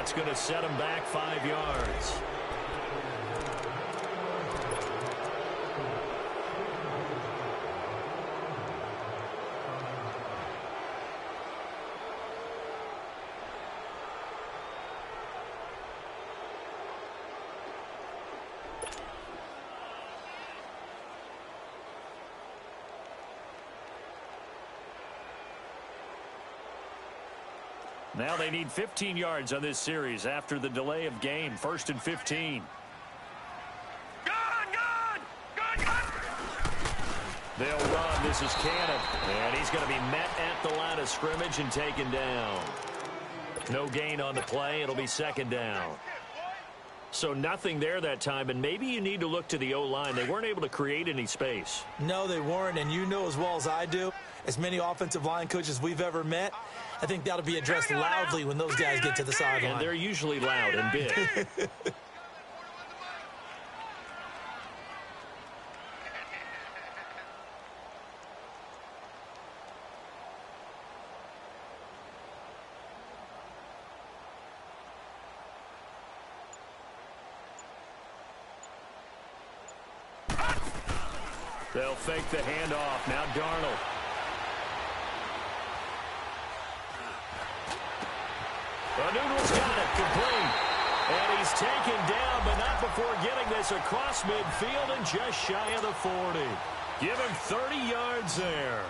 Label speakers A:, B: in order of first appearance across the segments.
A: That's going to set him back 5 yards. Now they need 15 yards on this series after the delay of game. 1st and 15. They'll run. This is Cannon. And he's going to be met at the line of scrimmage and taken down. No gain on the play. It'll be 2nd down. So nothing there that time, and maybe you need to look to the O-line. They weren't able to create any space.
B: No, they weren't, and you know as well as I do, as many offensive line coaches we've ever met, I think that'll be addressed loudly when those guys get to the sideline.
A: And they're usually loud and big. They'll fake the handoff. Now Darnold. Noodle's got it, complete. And he's taken down, but not before getting this across midfield and just shy of the 40. Give him 30 yards there.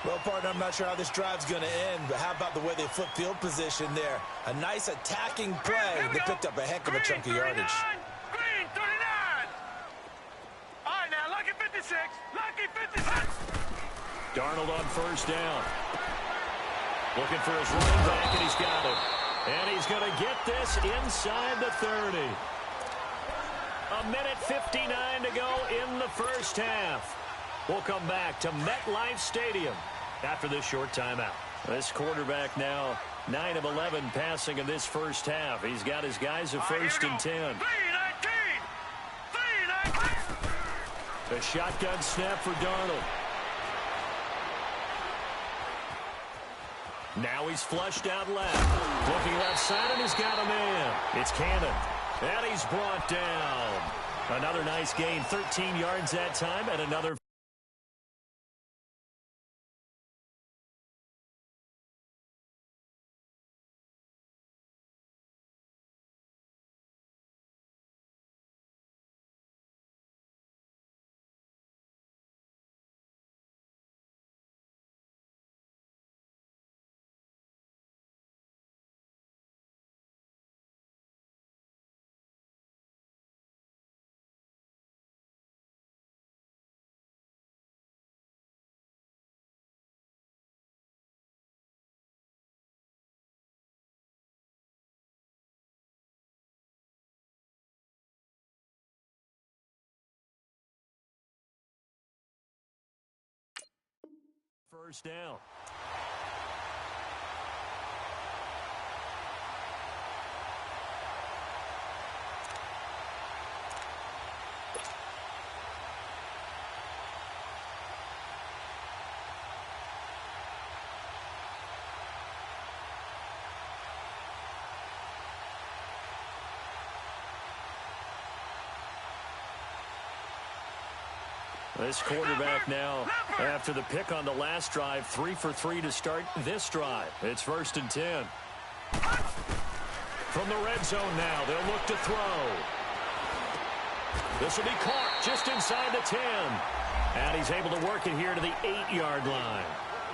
B: Well, partner, I'm not sure how this drive's going to end, but how about the way they flip field position there? A nice attacking play that picked up a heck of a chunk of yardage.
C: Green, 39. All right, now, lucky 56. Lucky 56.
A: Darnold on 1st down. Looking for his running back, and he's got it. And he's going to get this inside the 30. 1:59 to go in the first half. We'll come back to MetLife Stadium after this short timeout. This quarterback now 9 of 11 passing in this first half. He's got his guys at 1st and 10.
C: 3-19. 3-19.
A: The shotgun snap for Darnold. Now he's flushed out left. Looking left side, and he's got a man. It's Cannon. And he's brought down. Another nice gain. 13 yards that time, and another. First down. This quarterback now, after the pick on the last drive, 3 for 3 to start this drive. It's 1st and 10. From the red zone now, they'll look to throw. This will be caught just inside the 10. And he's able to work it here to the 8-yard line.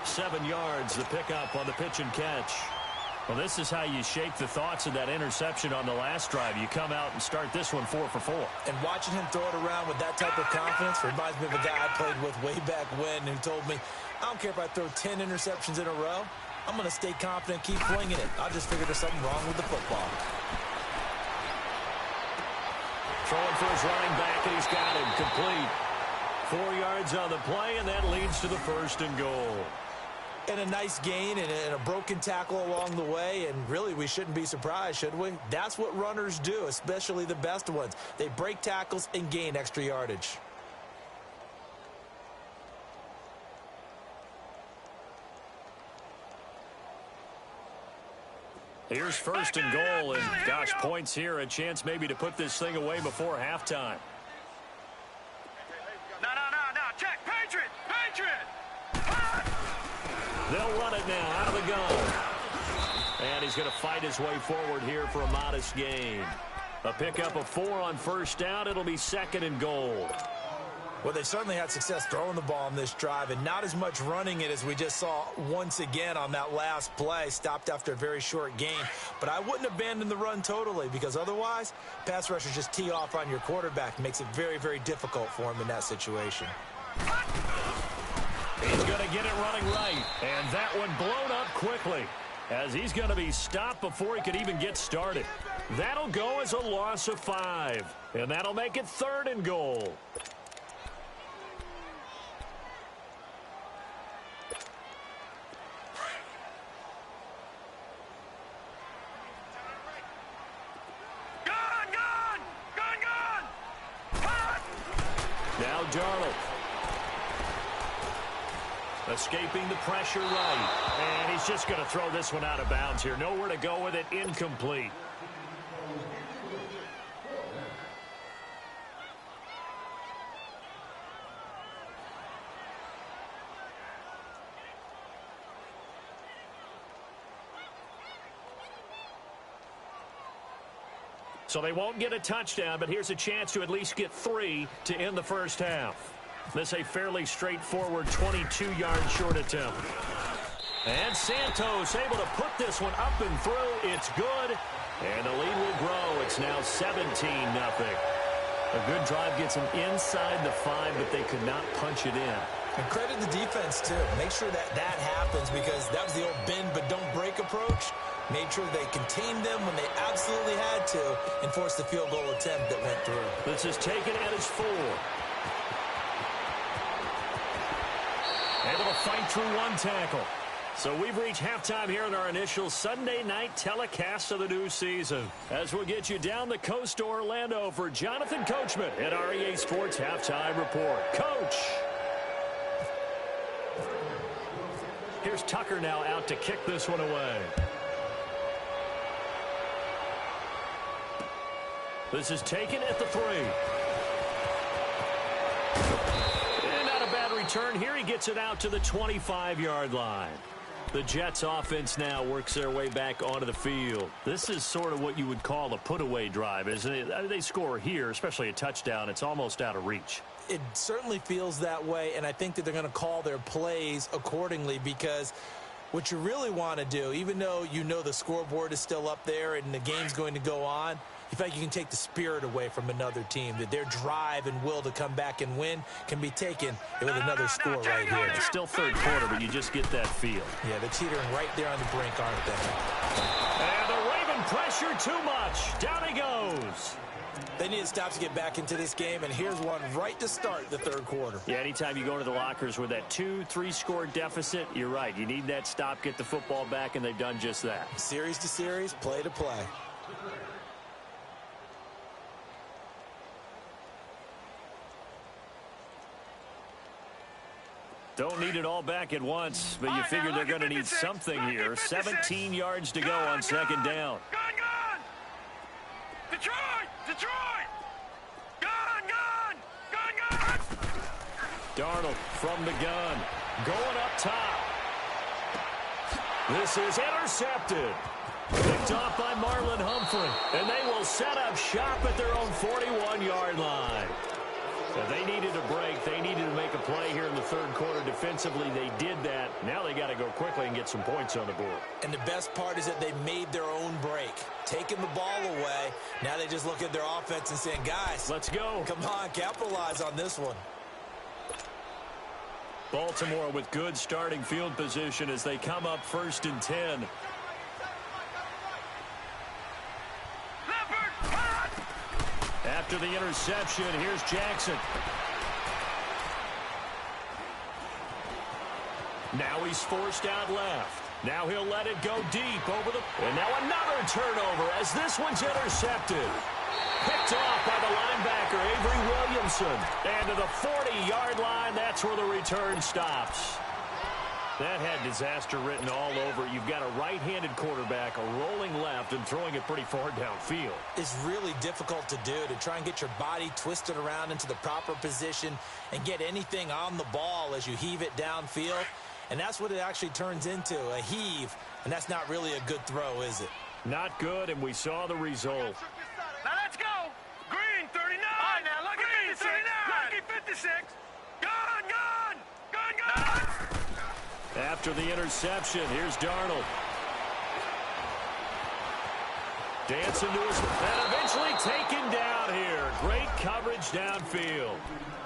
A: 7 yards, the pickup on the pitch and catch. Well, this is how you shake the thoughts of that interception on the last drive. You come out and start this one 4 for 4.
B: And watching him throw it around with that type of confidence reminds me of a guy I played with way back when who told me, I don't care if I throw 10 interceptions in a row. I'm going to stay confident, keep flinging it. I just figured there's something wrong with the football.
A: Throwing for his running back, and he's got him complete. 4 yards on the play, and that leads to the 1st and goal.
B: And a nice gain and a broken tackle along the way, and really we shouldn't be surprised, should we? That's what runners do, especially the best ones. They break tackles and gain extra yardage.
A: Here's first and goal, and gosh, points here. A chance maybe to put this thing away before halftime.
C: No. Check. Patriot.
A: They'll run it now out of the gun. And he's going to fight his way forward here for a modest gain. A pickup of 4 on first down. It'll be second and goal.
B: Well, they certainly had success throwing the ball on this drive and not as much running it as we just saw once again on that last play. Stopped after a very short gain. But I wouldn't abandon the run totally because otherwise, pass rushers just tee off on your quarterback. Makes it very, very difficult for him in that situation.
A: He's going to get it running right. And that one blown up quickly as he's going to be stopped before he could even get started. That'll go as a loss of 5. And that'll make it third and goal. Now Darnold. Escaping the pressure right. And he's just going to throw this one out of bounds here. Nowhere to go with it. Incomplete. So they won't get a touchdown, but here's a chance to at least get 3 to end the first half. This a fairly straightforward 22-yard short attempt. And Santos able to put this one up and through. It's good, and the lead will grow. It's now 17-0. A good drive gets them inside the 5, but they could not punch it in.
B: And credit the defense, too. Make sure that happens because that was the old bend but don't break approach. Made sure they contained them when they absolutely had to and forced the field goal attempt that went through.
A: This is taken at his 4. Able to fight through one tackle. So we've reached halftime here in our initial Sunday night telecast of the new season. As we'll get you down the coast to Orlando for Jonathan Coachman at our EA Sports Halftime Report. Coach! Here's Tucker now out to kick this one away. This is taken at the 3. And not a bad return here. He gets it out to the 25-yard line. The Jets offense now works their way back onto the field. This is sort of what you would call a put-away drive, isn't it? They score here, especially a touchdown. It's almost out of reach.
B: It certainly feels that way, and I think that they're going to call their plays accordingly because what you really want to do, even though you know the scoreboard is still up there and the game's going to go on, you feel like you can take the spirit away from another team, that their drive and will to come back and win can be taken with another score right here.
A: It's still third quarter, but you just get that feel.
B: Yeah, they're teetering right there on the brink, aren't they?
A: And the Raven pressure too much. Down he goes.
B: They need to stop to get back into this game, and here's one right to start the third quarter.
A: Yeah, anytime you go to the lockers with that 2-3 score deficit, you're right. You need that stop, get the football back, and they've done just that.
B: Series to series, play to play.
A: Don't need it all back at once, but you figure they're going to need something here. 17 yards to go on second down.
C: Gun! Detroit! Gun!
A: Darnold from the gun. Going up top. This is intercepted. Picked off by Marlon Humphrey. And they will set up shop at their own 41-yard line. Now, they needed a break. They needed to make a play here in the third quarter defensively. They did that. Now they got to go quickly and get some points on the board.
B: And the best part is that they made their own break. Taking the ball away. Now they just look at their offense and saying, guys,
A: let's go.
B: Come on, capitalize on this one.
A: Baltimore with good starting field position as they come up 1st and 10. After the interception, here's Jackson. Now he's forced out left. Now he'll let it go deep over the... And now another turnover as this one's intercepted. Picked off by the linebacker, Avery Williamson. And to the 40-yard line, that's where the return stops. That had disaster written all over it. You've got a right-handed quarterback, a rolling left, and throwing it pretty far downfield.
B: It's really difficult to do, to try and get your body twisted around into the proper position and get anything on the ball as you heave it downfield. And that's what it actually turns into, a heave. And that's not really a good throw, is it?
A: Not good, and we saw the result.
C: Now let's go. Green, 39. All right, now, lucky Green, 56. 39. Lucky 56. Gun.
A: After the interception, here's Darnold. Dancing to his... And eventually taken down here. Great coverage downfield.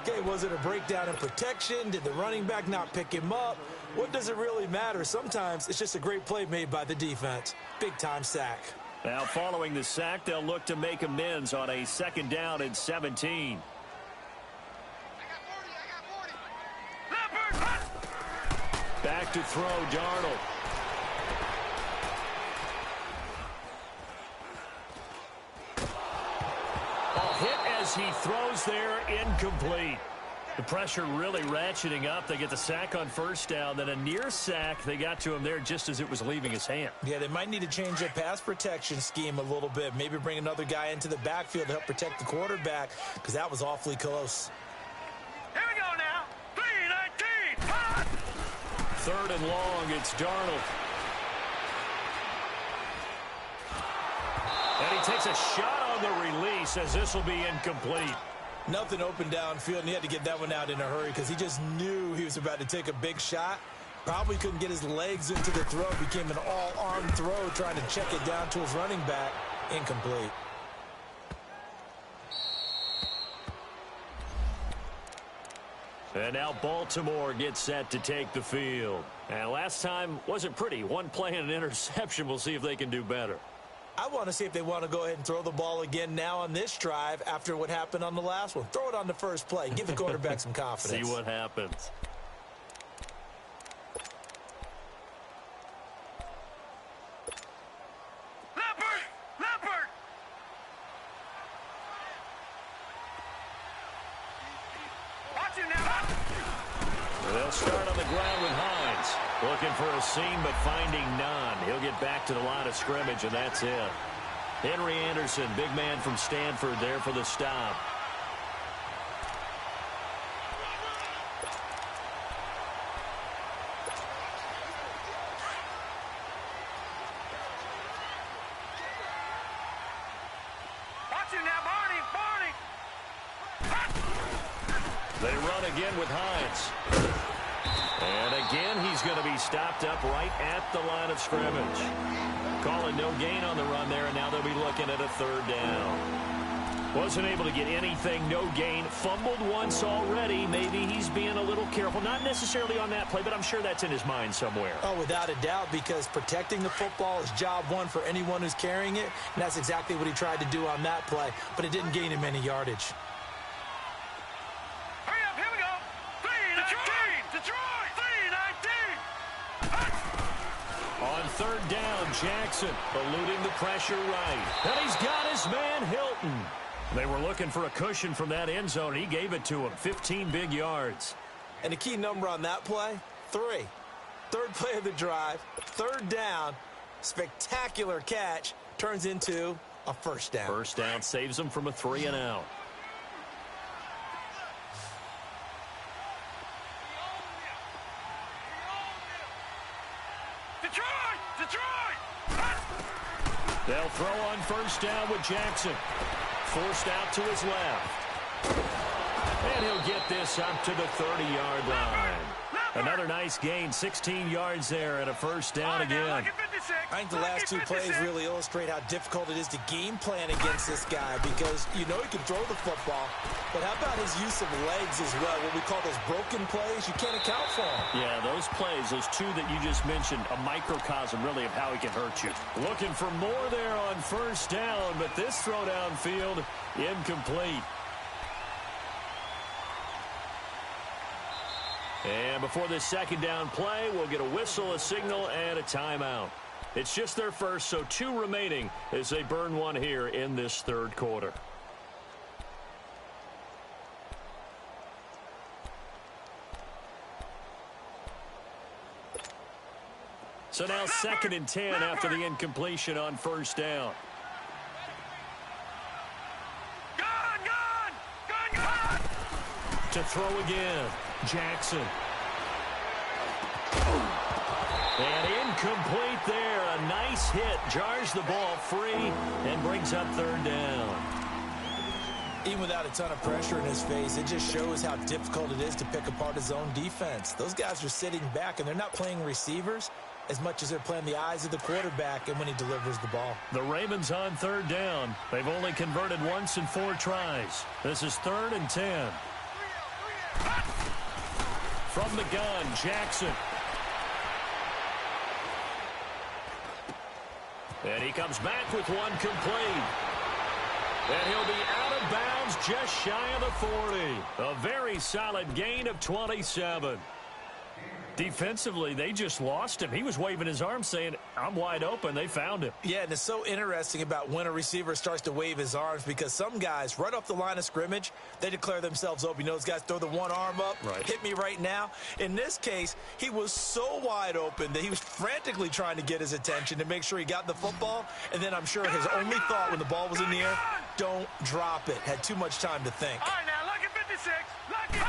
B: Okay, was it a breakdown in protection? Did the running back not pick him up? What does it really matter? Sometimes it's just a great play made by the defense. Big-time sack.
A: Now, following the sack, they'll look to make amends on a 2nd down and 17. Back to throw, Darnold. Hit as he throws there, incomplete. The pressure really ratcheting up. They get the sack on 1st down, then a near sack. They got to him there just as it was leaving his hand.
B: Yeah, they might need to change their pass protection scheme a little bit. Maybe bring another guy into the backfield to help protect the quarterback, because that was awfully close.
C: Here we go now. 3-19. Hot.
A: 3rd and long, it's Darnold. And he takes a shot on the release as this will be incomplete.
B: Nothing open downfield, and he had to get that one out in a hurry because he just knew he was about to take a big shot. Probably couldn't get his legs into the throw. Became an all-arm throw trying to check it down to his running back. Incomplete.
A: And now Baltimore gets set to take the field. And last time wasn't pretty. One play and an interception. We'll see if they can do better.
B: I want to see if they want to go ahead and throw the ball again now on this drive after what happened on the last one. Throw it on the first play. Give the quarterback some confidence.
A: See what happens.
C: Leopard. Watch him now.
A: They'll start on the ground with Hines. Looking for a seam, but finding none. He'll get back to the line of scrimmage, and that's it. Henry Anderson, big man from Stanford, there for the stop.
C: Watch him now, Barney.
A: They run again with Hines. And again, he's going to be stopped up right at the line of scrimmage. Calling no gain on the run there, and now they'll be looking at a 3rd down. Wasn't able to get anything, no gain. Fumbled once already. Maybe he's being a little careful. Not necessarily on that play, but I'm sure that's in his mind somewhere.
B: Oh, without a doubt, because protecting the football is job one for anyone who's carrying it, and that's exactly what he tried to do on that play, but it didn't gain him any yardage.
C: Hurry up, here we go. 3-19. Detroit. 3-19.
A: On 3rd down, Jackson eluding the pressure right. And he's got his man, Hilton. They were looking for a cushion from that end zone. He gave it to him. 15 big yards.
B: And the key number on that play, 3. 3rd play of the drive, 3rd down, spectacular catch, turns into a 1st down.
A: 1st down saves him from a 3-and-out.
C: Detroit.
A: They'll throw on 1st down with Jackson. Forced out to his left. And he'll get this up to the 30-yard line. Another nice gain, 16 yards there and a 1st down again.
B: I think the last 2 plays really illustrate how difficult it is to game plan against this guy, because you know he can throw the football, but how about his use of legs as well? What we call those broken plays, you can't account for them.
A: Yeah, those plays, those 2 that you just mentioned, a microcosm really of how he can hurt you. Looking for more there on 1st down, but this throw downfield incomplete. And before this 2nd down play, we'll get a whistle, a signal, and a timeout. It's just their first, so 2 remaining as they burn one here in this 3rd quarter. So now 2nd and 10 after the incompletion on first down.
C: Gone!
A: To throw again, Jackson. And incomplete there. A nice hit. Jars the ball free and brings up 3rd down.
B: Even without a ton of pressure in his face, it just shows how difficult it is to pick apart his own defense. Those guys are sitting back, and they're not playing receivers as much as they're playing the eyes of the quarterback and when he delivers the ball.
A: The Ravens on 3rd down. They've only converted once in 4 tries. This is 3rd and 10. From the gun, Jackson. And he comes back with one complete. And he'll be out of bounds just shy of the 40. A very solid gain of 27. Defensively, they just lost him. He was waving his arms saying, I'm wide open. They found him.
B: Yeah, and it's so interesting about when a receiver starts to wave his arms because some guys, right off the line of scrimmage, they declare themselves open. You know, those guys throw the one arm up,
A: right.
B: Hit me right now. In this case, he was so wide open that he was frantically trying to get his attention to make sure he got the football. And then I'm sure his only thought when the ball was in the air, don't drop it. Had too much time to think.
C: All right, now, lucky 56. Lucky.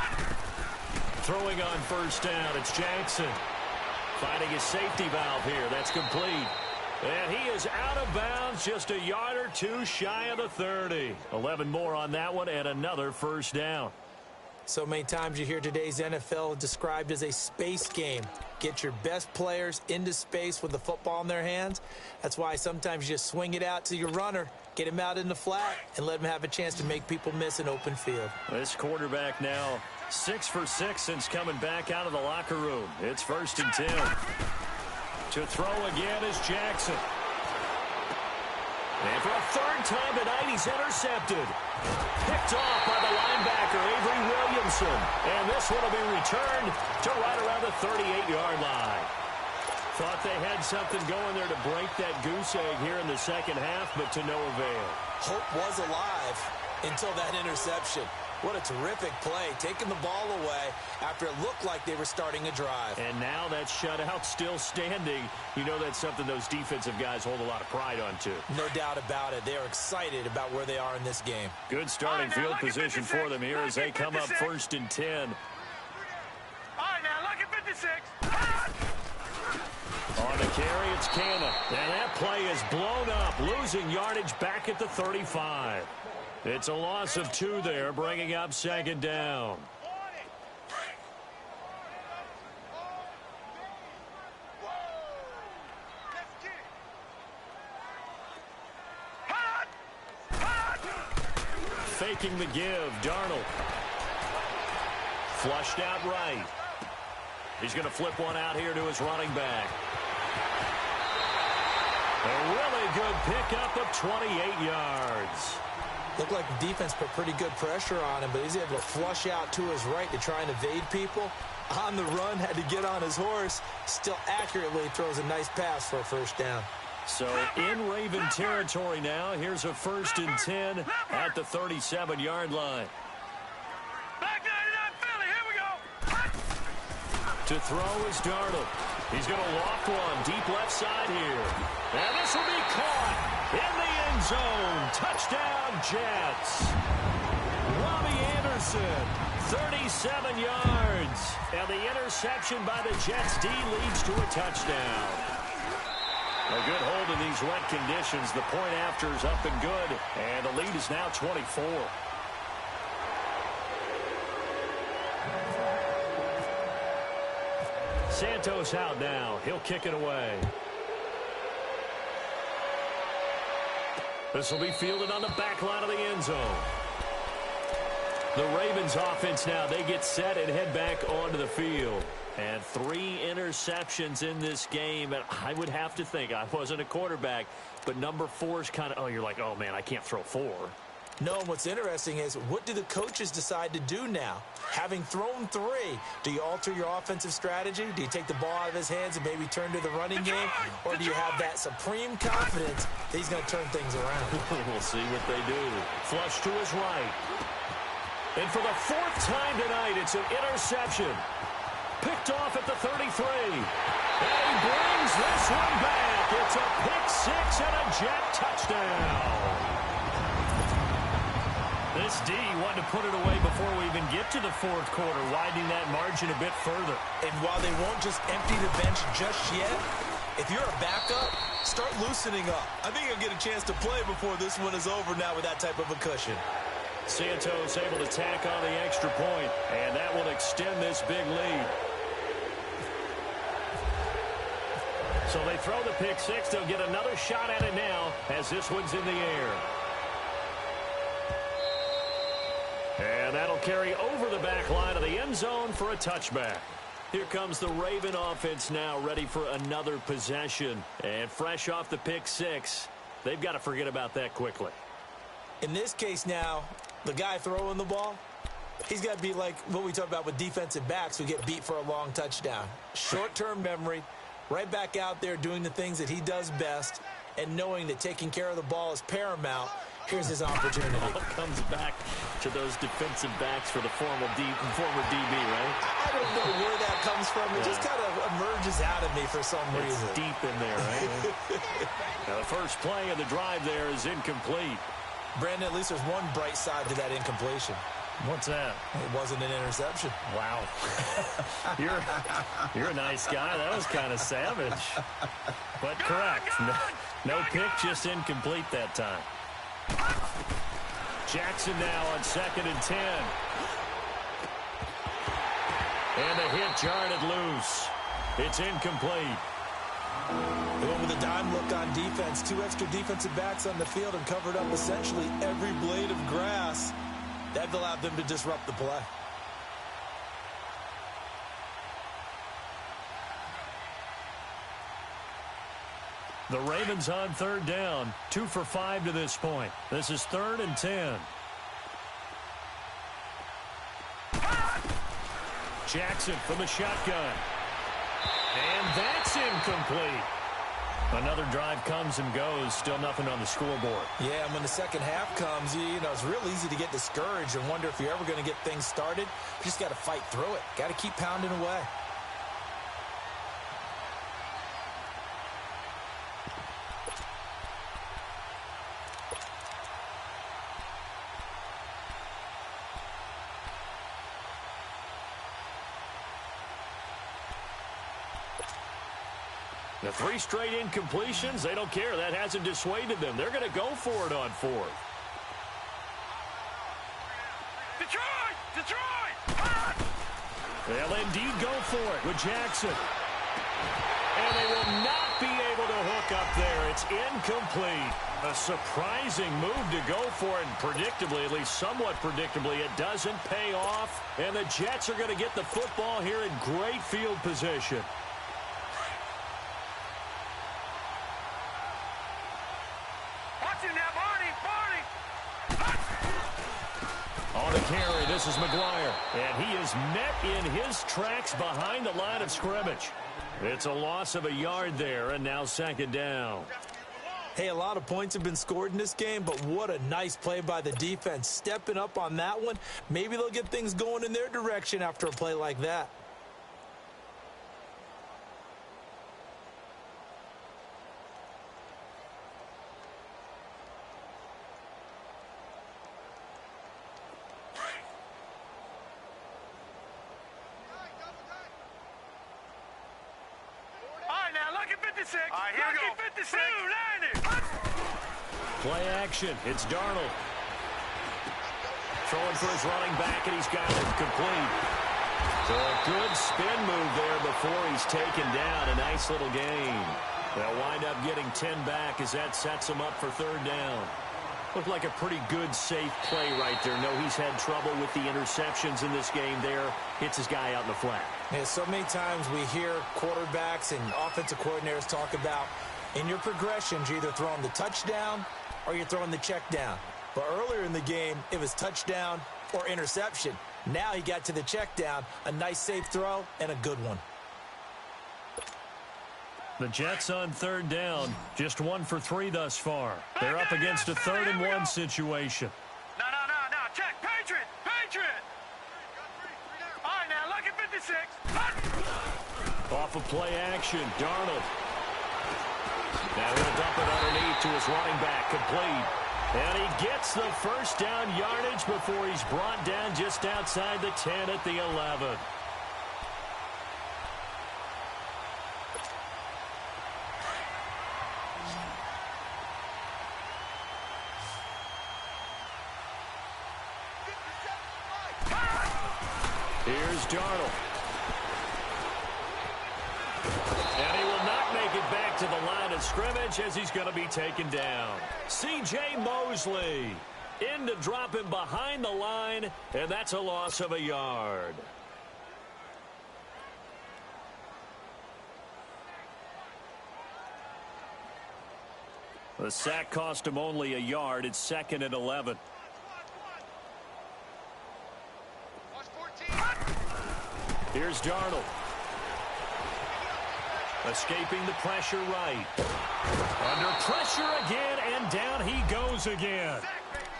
A: Throwing on first down, it's Jackson. Finding his safety valve here. That's complete. And he is out of bounds, just a yard or two shy of the 30. 11 more on that one and another first down.
B: So many times you hear today's NFL described as a space game. Get your best players into space with the football in their hands. That's why sometimes you just swing it out to your runner, get him out in the flat, and let him have a chance to make people miss an open field.
A: This quarterback now 6 for 6 since coming back out of the locker room. It's 1st and 10. To throw again is Jackson. And for a 3rd time tonight, he's intercepted. Picked off by the linebacker, Avery Williamson. And this one will be returned to right around the 38-yard line. Thought they had something going there to break that goose egg here in the second half, but to no avail.
B: Hope was alive until that interception. What a terrific play, taking the ball away after it looked like they were starting a drive.
A: And now that shutout still standing. You know that's something those defensive guys hold a lot of pride on, too.
B: No doubt about it. They are excited about where they are in this game.
A: Good starting field position for them here as they come up 1st and 10.
C: All right, now, lucky 56.
A: On the carry, it's Cannon. And that play is blown up, losing yardage back at the 35. It's a loss of 2 there, bringing up 2nd down. Faking the give, Darnold. Flushed out right. He's going to flip one out here to his running back. A really good pickup of 28 yards.
B: Looked like the defense put pretty good pressure on him, but he's able to flush out to his right to try and evade people. On the run, had to get on his horse. Still accurately throws a nice pass for a 1st down.
A: So in Raven territory now. Here's a 1st and 10 at the 37-yard line.
C: Back 99 Philly, here we go.
A: To throw is Darnold. He's going to loft one deep left side here. And this will be caught in the end zone. Touchdown, Jets. Robbie Anderson, 37 yards. And the interception by the Jets D leads to a touchdown. A good hold in these wet conditions. The point after is up and good. And the lead is now 24. Santos out now. He'll kick it away. This will be fielded on the back line of the end zone. The Ravens offense now, they get set and head back onto the field. And 3 interceptions in this game. And I would have to think, I wasn't a quarterback, but number 4 is kind of, oh, you're like, oh, man, I can't throw 4.
B: No, and what's interesting is, what do the coaches decide to do now? Having thrown 3, do you alter your offensive strategy? Do you take the ball out of his hands and maybe turn to the running game? Or do you have that supreme confidence that he's going to turn things around?
A: We'll see what they do. Flush to his right. And for the 4th time tonight, it's an interception. picked off at the 33. And he brings this one back. It's a pick six and a Jet touchdown. This D wanted to put it away before we even get to the fourth quarter, widening that margin a bit further.
B: And while they won't just empty the bench just yet, if you're a backup, start loosening up. I think you'll get a chance to play before this one is over now with that type of a cushion.
A: Santos able to tack on the extra point, and that will extend this big lead. So they throw the pick six. They'll get another shot at it now as this one's in the air. And that'll carry over the back line of the end zone for a touchback. Here comes the Raven offense now, ready for another possession. And fresh off the pick six, they've got to forget about that quickly.
B: In this case now, the guy throwing the ball, he's got to be like what we talked about with defensive backs who get beat for a long touchdown. Short-term memory, right back out there doing the things that he does best, and knowing that taking care of the ball is paramount. Here's his opportunity.
A: All comes back to those defensive backs for the former DB, right?
B: I don't know where that comes from. It just kind of emerges out of me for some reason.
A: It's deep in there, right? Now the first play of the drive there is incomplete.
B: Brandon, at least there's one bright side to that incompletion.
A: What's that?
B: It wasn't an interception.
A: Wow. You're a nice guy. That was kind of savage. But correct. No pick, just incomplete that time. Jackson now on 2nd and 10. And the hit jarred it loose. It's incomplete.
B: They went with a dime look on defense. 2 extra defensive backs on the field and covered up essentially every blade of grass. That allowed them to disrupt the play.
A: The Ravens on 3rd down. 2 for 5 to this point. This is 3rd and 10. Jackson from the shotgun. And that's incomplete. Another drive comes and goes. Still nothing on the scoreboard.
B: Yeah, and when the second half comes, you know, it's real easy to get discouraged and wonder if you're ever going to get things started. You just got to fight through it. Got to keep pounding away.
A: The 3 straight incompletions, they don't care. That hasn't dissuaded them. They're going to go for it on 4th.
C: Detroit! Detroit!
A: They'll indeed go for it with Jackson. And they will not be able to hook up there. It's incomplete. A surprising move to go for it, and predictably, at least somewhat predictably, it doesn't pay off. And the Jets are going to get the football here in great field position. On the carry, this is McGuire. And he is met in his tracks behind the line of scrimmage. It's a loss of a yard there, and now 2nd down.
B: Hey, a lot of points have been scored in this game, but what a nice play by the defense. Stepping up on that one. Maybe they'll get things going in their direction after a play like that.
A: Play action. It's Darnold. Throwing for his running back, and he's got it complete. So a good spin move there before he's taken down. A nice little gain. They'll wind up getting 10 back as that sets him up for 3rd down. Looked like a pretty good, safe play right there. No, he's had trouble with the interceptions in this game there. Hits his guy out in the flat.
B: Yeah, so many times we hear quarterbacks and offensive coordinators talk about in your progressions, you're either throwing the touchdown or you're throwing the check down. But earlier in the game, it was touchdown or interception. Now he got to the check down, a nice safe throw, and a good one.
A: The Jets on 3rd down, just 1 for 3 thus far. They're up against a 3rd and 1 situation.
C: No. Check. Patriot. All right, now, look at 56.
A: off of play action. Darnold. Now he'll dump it underneath to his running back. Complete. And he gets the first down yardage before he's brought down just outside the 10 at the 11. Here's Darnold. And he will not make it back to the line of scrimmage as he's going to be taken down. C.J. Mosley in to drop him behind the line, and that's a loss of a yard. The sack cost him only a yard. It's 2nd and 11. Here's Darnold. Escaping the pressure right. Under pressure again, and down he goes again.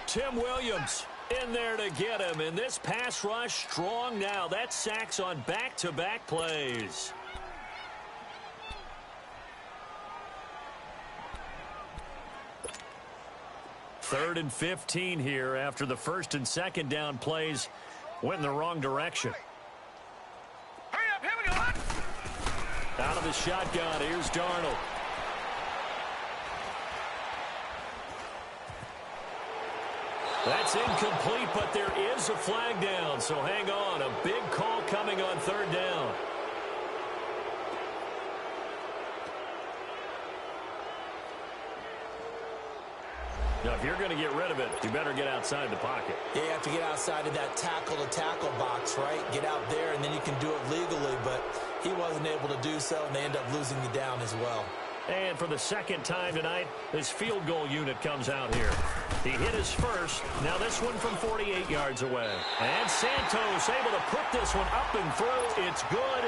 A: Tim Williams in there to get him, and this pass rush strong now. That's sacks on back-to-back plays. Third and 15 here after the first and second down plays went in the wrong direction. Out of the shotgun, here's Darnold. That's incomplete, but there is a flag down, so hang on. A big call coming on third down. Now, if you're going to get rid of it, you better get outside the pocket.
B: Yeah, you have to get outside of that tackle-to-tackle box, right? Get out there, and then you can do it legally, but he wasn't able to do so, and they end up losing the down as well.
A: And for the second time tonight, this field goal unit comes out here. He hit his first. Now this one from 48 yards away. And Santos able to put this one up and through. It's good.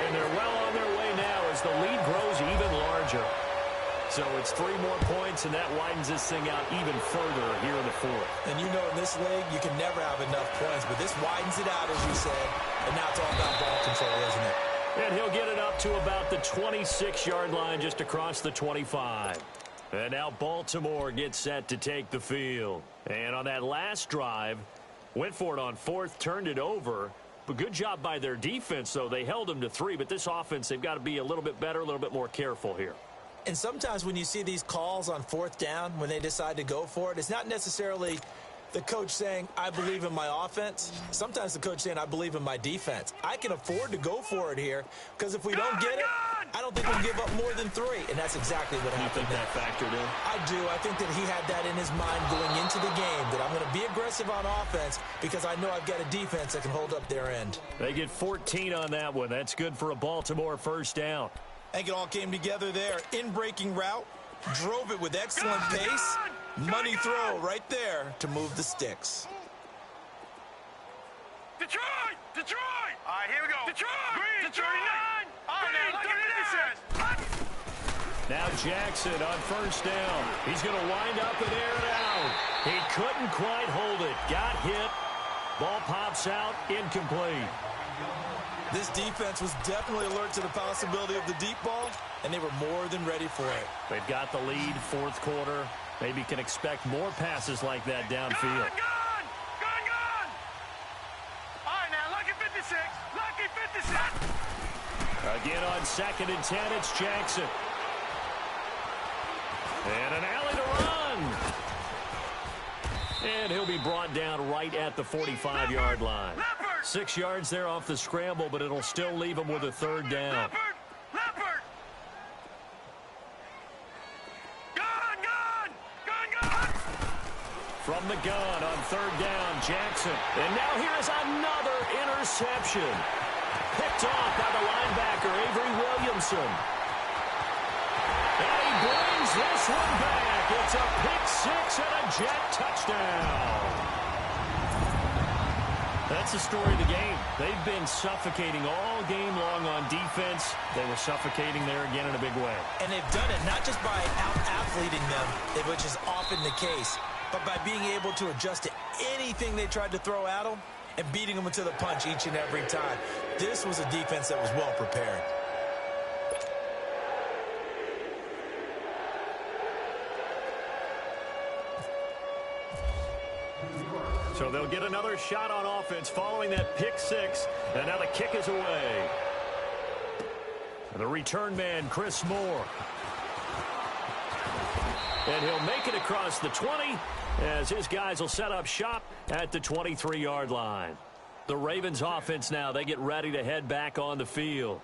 A: And they're well on their way now as the lead grows even larger. So it's 3 more points, and that widens this thing out even further here in the fourth.
B: And you know in this league, you can never have enough points, but this widens it out, as you said. And now it's all about ball control, isn't it?
A: And he'll get it up to about the 26-yard line just across the 25. And now Baltimore gets set to take the field. And on that last drive, went for it on fourth, turned it over. But good job by their defense, though. They held them to 3, but this offense, they've got to be a little bit better, a little bit more careful here.
B: And sometimes when you see these calls on fourth down, when they decide to go for it, it's not necessarily the coach saying, I believe in my offense. Sometimes the coach saying, I believe in my defense. I can afford to go for it here because if we don't get it, I don't think we'll give up more than 3. And that's exactly what happened.
A: You think that factored in?
B: I do. I think that he had that in his mind going into the game, that I'm going to be aggressive on offense because I know I've got a defense that can hold up their end.
A: They get 14 on that one. That's good for a Baltimore first down.
B: I think it all came together there. In-breaking route, drove it with excellent pace. Money throw right there to move the sticks.
C: Detroit! Detroit! All right, here we go. Detroit! Green, Detroit! 39! All right, now, look at this.
A: Now Jackson on first down. He's going to wind up and air it out. He couldn't quite hold it. Got hit. Ball pops out. Incomplete.
B: This defense was definitely alert to the possibility of the deep ball, and they were more than ready for it.
A: They've got the lead, fourth quarter. Maybe can expect more passes like that downfield.
C: Gone! All right, now, lucky 56. Lucky 56.
A: Again on 2nd and 10, it's Jackson. And an alley to run. And he'll be brought down right at the 45-yard line. 6 yards there off the scramble, but it'll still leave him with a third down.
C: Leopard! Gone!
A: From the gun on third down, Jackson. And now here's another interception. Picked off by the linebacker, Avery Williamson. And he brings this one back. It's a pick 6 and a jet touchdown. That's the story of the game. They've been suffocating all game long on defense. They were suffocating there again in a big way.
B: And they've done it not just by out-athleting them, which is often the case, but by being able to adjust to anything they tried to throw at them and beating them to the punch each and every time. This was a defense that was well prepared.
A: So they'll get another shot on offense following that pick six. And now the kick is away. The return man, Chris Moore. And he'll make it across the 20 as his guys will set up shop at the 23-yard line. The Ravens offense now, they get ready to head back on the field.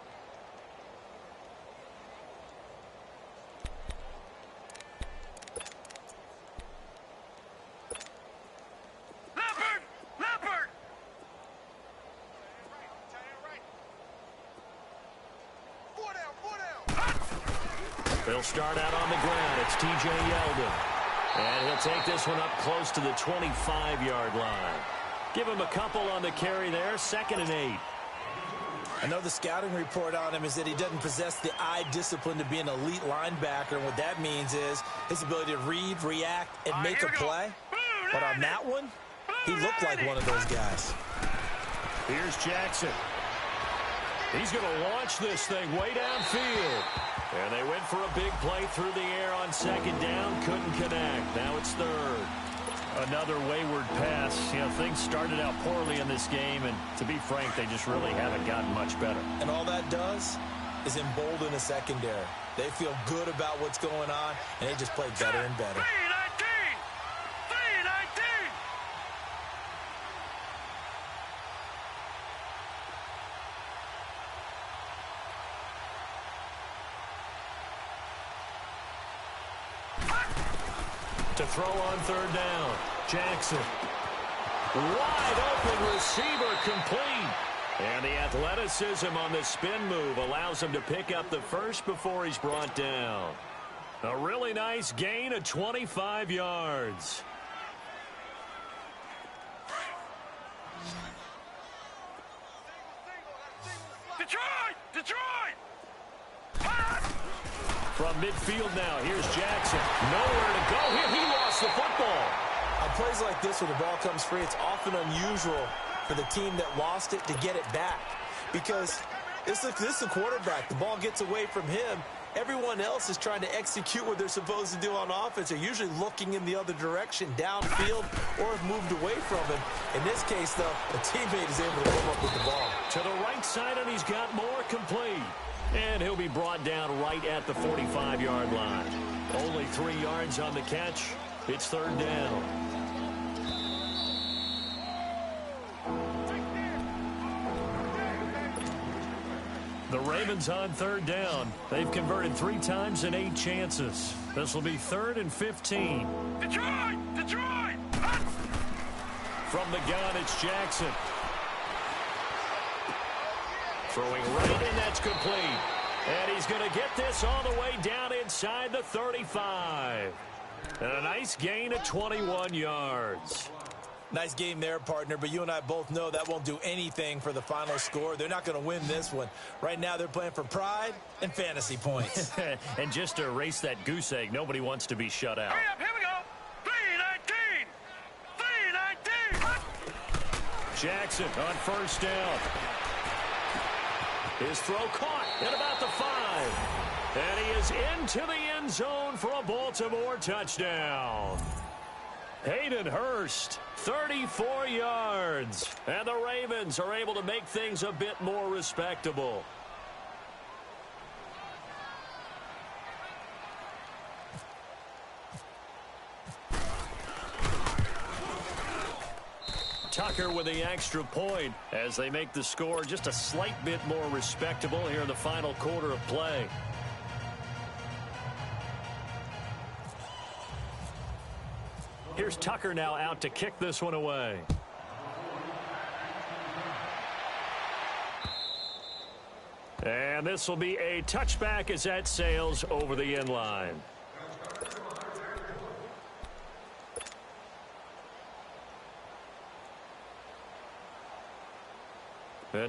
A: They'll start out on the ground. It's T.J. Yeldon. And he'll take this one up close to the 25-yard line. Give him a couple on the carry there. 2nd and 8.
B: I know the scouting report on him is that he doesn't possess the eye discipline to be an elite linebacker. And what that means is his ability to read, react, and make a play. But on that one, he looked like one of those guys.
A: Here's Jackson. He's going to launch this thing way downfield. And they went for a big play through the air on 2nd down. Couldn't connect. Now it's 3rd. Another wayward pass. You know, things started out poorly in this game, and to be frank, they just really haven't gotten much better.
B: And all that does is embolden the secondary. They feel good about what's going on, and they just play better and better.
A: To throw on 3rd down. Jackson. Wide open receiver complete. And the athleticism on the spin move allows him to pick up the first before he's brought down. A really nice gain of 25 yards.
C: Detroit!
A: From midfield now, here's Jackson. Nowhere to go here. He lost the football.
B: On plays like this where the ball comes free, it's often unusual for the team that lost it to get it back. Because this is a quarterback. The ball gets away from him. Everyone else is trying to execute what they're supposed to do on offense. They're usually looking in the other direction, downfield, or have moved away from him. In this case, though, a teammate is able to come up with the ball.
A: To the right side, and he's got more complete. And he'll be brought down right at the 45-yard line. Only 3 yards on the catch. It's 3rd down. The Ravens on 3rd down. They've converted 3 times in 8 chances. This will be 3rd and 15.
C: Detroit!
A: From the gun, it's Jackson. Throwing right in, that's complete. And he's going to get this all the way down inside the 35. And a nice gain of 21 yards.
B: Nice game there, partner, but you and I both know that won't do anything for the final score. They're not going to win this one. Right now, they're playing for pride and fantasy points.
A: And just to erase that goose egg, nobody wants to be shut out.
C: Hurry up, here we go. 3-19.
A: Jackson on 1st down. His throw caught at about the 5. And he is into the end zone for a Baltimore touchdown. Hayden Hurst, 34 yards. And the Ravens are able to make things a bit more respectable. Tucker with the extra point as they make the score just a slight bit more respectable here in the final quarter of play. Here's Tucker now out to kick this one away. And this will be a touchback as that sails over the end line.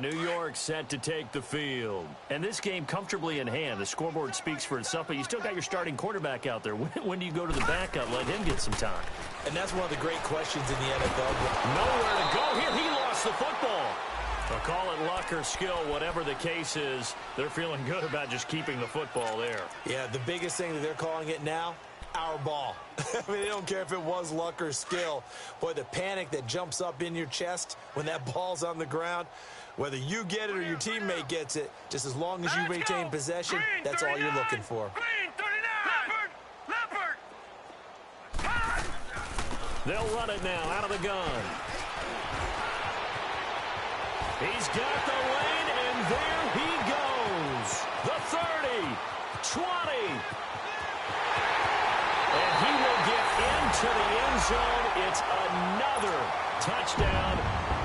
A: New York set to take the field. And this game comfortably in hand. The scoreboard speaks for itself, but you still got your starting quarterback out there. When do you go to the backup, let him get some time?
B: And that's one of the great questions in the NFL.
A: Nowhere to go here. He lost the football. They'll call it luck or skill, whatever the case is. They're feeling good about just keeping the football there.
B: Yeah, the biggest thing that they're calling it now, our ball. I mean, they don't care if it was luck or skill. Boy, the panic that jumps up in your chest when that ball's on the ground, whether you get it or your teammate gets it, just as long as you retain possession, that's all you're looking for.
C: Green, 39. Leopard.
A: They'll run it now out of the gun. He's got the lane, and there he goes. The 30, 20. And he will get into the end zone. It's another touchdown.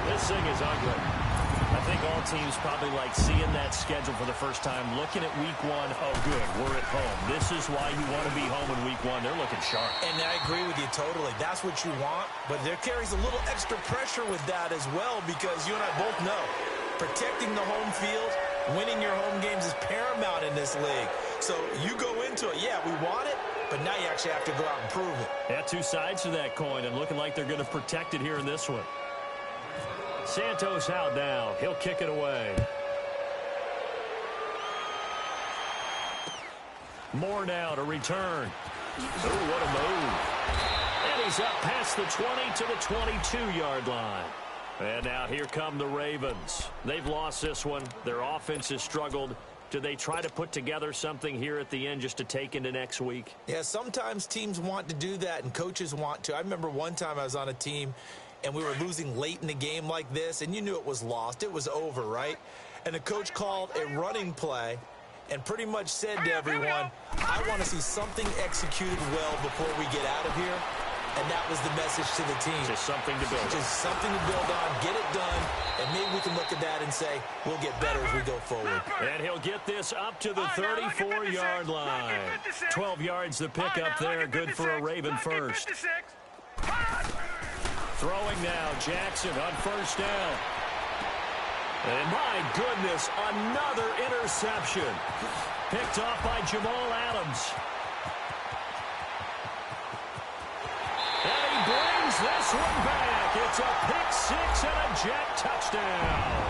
A: This thing is ugly. I think all teams probably like seeing that schedule for the first time, looking at week one. Oh, good, we're at home. This is why you want to be home in week one. They're looking sharp.
B: And I agree with you totally. That's what you want, but there carries a little extra pressure with that as well, because you and I both know protecting the home field, winning your home games is paramount in this league. So you go into it, yeah, we want it, but now you actually have to go out and prove it.
A: Yeah, two sides to that coin, and looking like they're going to protect it here in this one. Santos out now. He'll kick it away. Moore now to return. Oh, what a move. And he's up past the 20 to the 22-yard line. And now here come the Ravens. They've lost this one. Their offense has struggled. Do they try to put together something here at the end just to take into next week?
B: Yeah, sometimes teams want to do that, and coaches want to. I remember one time I was on a team, and we were losing late in the game like this, and you knew it was lost. It was over, right? And the coach called a running play and pretty much said to everyone, I want to see something executed well before we get out of here. And that was the message to the team.
A: Just something to build on.
B: Just something to build on, get it done, and maybe we can look at that and say, we'll get better as we go forward.
A: And he'll get this up to the 34-yard line. 12 yards the pick up there, good for a Raven first. Throwing now, Jackson on first down. And my goodness, another interception. Picked off by Jamal Adams. And he brings this one back. It's a pick six and a jet touchdown.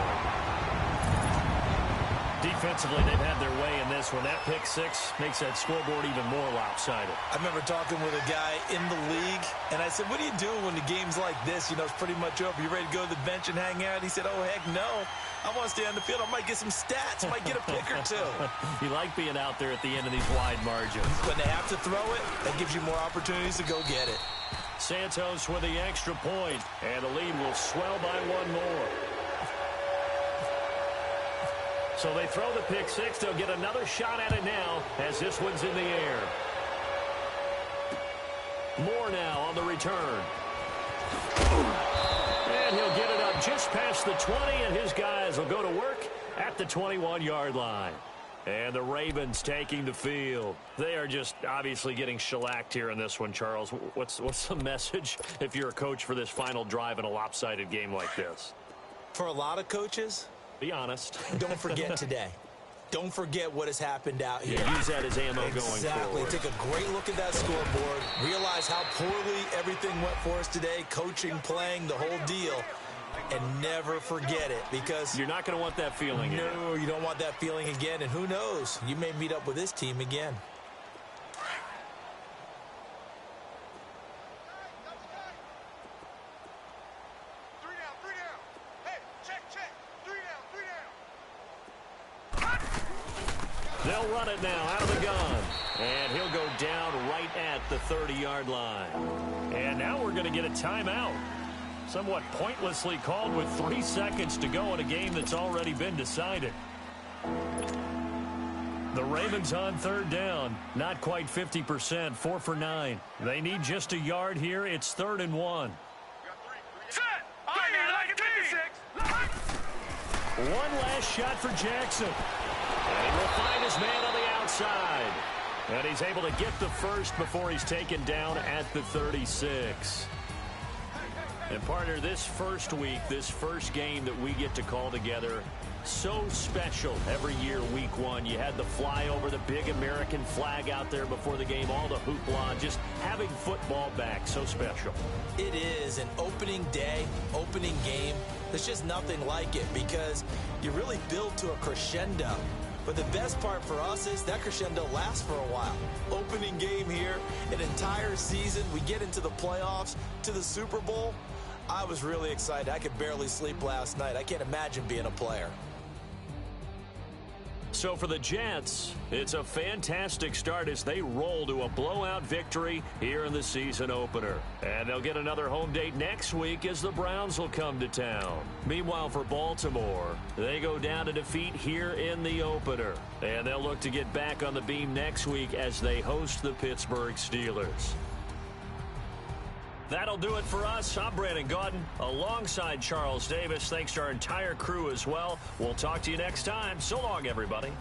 A: Defensively, they've had their way in this one. That pick six makes that scoreboard even more lopsided.
B: I remember talking with a guy in the league, and I said, what do you do when the game's like this? You know, it's pretty much over. You ready to go to the bench and hang out? He said, oh, heck no. I want to stay on the field. I might get some stats. I might get a pick or two.
A: You like being out there at the end of these wide margins.
B: When they have to throw it, that gives you more opportunities to go get it.
A: Santos with the extra point, and the lead will swell by one more. So they throw the pick six. They'll get another shot at it now as this one's in the air. Moore now on the return. And he'll get it up just past the 20, and his guys will go to work at the 21-yard line. And the Ravens taking the field. They are just obviously getting shellacked here in this one, Charles. What's the message if you're a coach for this final drive in a lopsided game like this?
B: For a lot of coaches,
A: be honest.
B: Don't forget today. Don't forget what has happened out here.
A: Yeah, use that as ammo going
B: Exactly.
A: forward.
B: Take a great look at that scoreboard. Realize how poorly everything went for us today. Coaching, playing, the whole deal. And never forget it, because
A: you're not going to want that feeling again.
B: No, you don't want that feeling again. And who knows? You may meet up with this team again.
A: They'll run it now out of the gun. And he'll go down right at the 30-yard line. And now we're going to get a timeout. Somewhat pointlessly called with 3 seconds to go in a game that's already been decided. The Ravens on third down. Not quite 50%, 4 for 9. They need just a yard here. It's 3rd and 1.
C: Set!
A: One last shot for Jackson. And he will find his man on the outside. And he's able to get the first before he's taken down at the 36. And, partner, this first week, this first game that we get to call together, so special every year, week one. You had the flyover, the big American flag out there before the game, all the hoopla, just having football back, so special.
B: It is an opening day, opening game. There's just nothing like it because you really build to a crescendo. But the best part for us is that crescendo lasts for a while. Opening game here, an entire season. We get into the playoffs, to the Super Bowl. I was really excited. I could barely sleep last night. I can't imagine being a player.
A: So for the Jets, it's a fantastic start as they roll to a blowout victory here in the season opener. And they'll get another home date next week as the Browns will come to town. Meanwhile, for Baltimore, they go down to defeat here in the opener. And they'll look to get back on the beam next week as they host the Pittsburgh Steelers. That'll do it for us. I'm Brandon Gaudin alongside Charles Davis. Thanks to our entire crew as well. We'll talk to you next time. So long, everybody.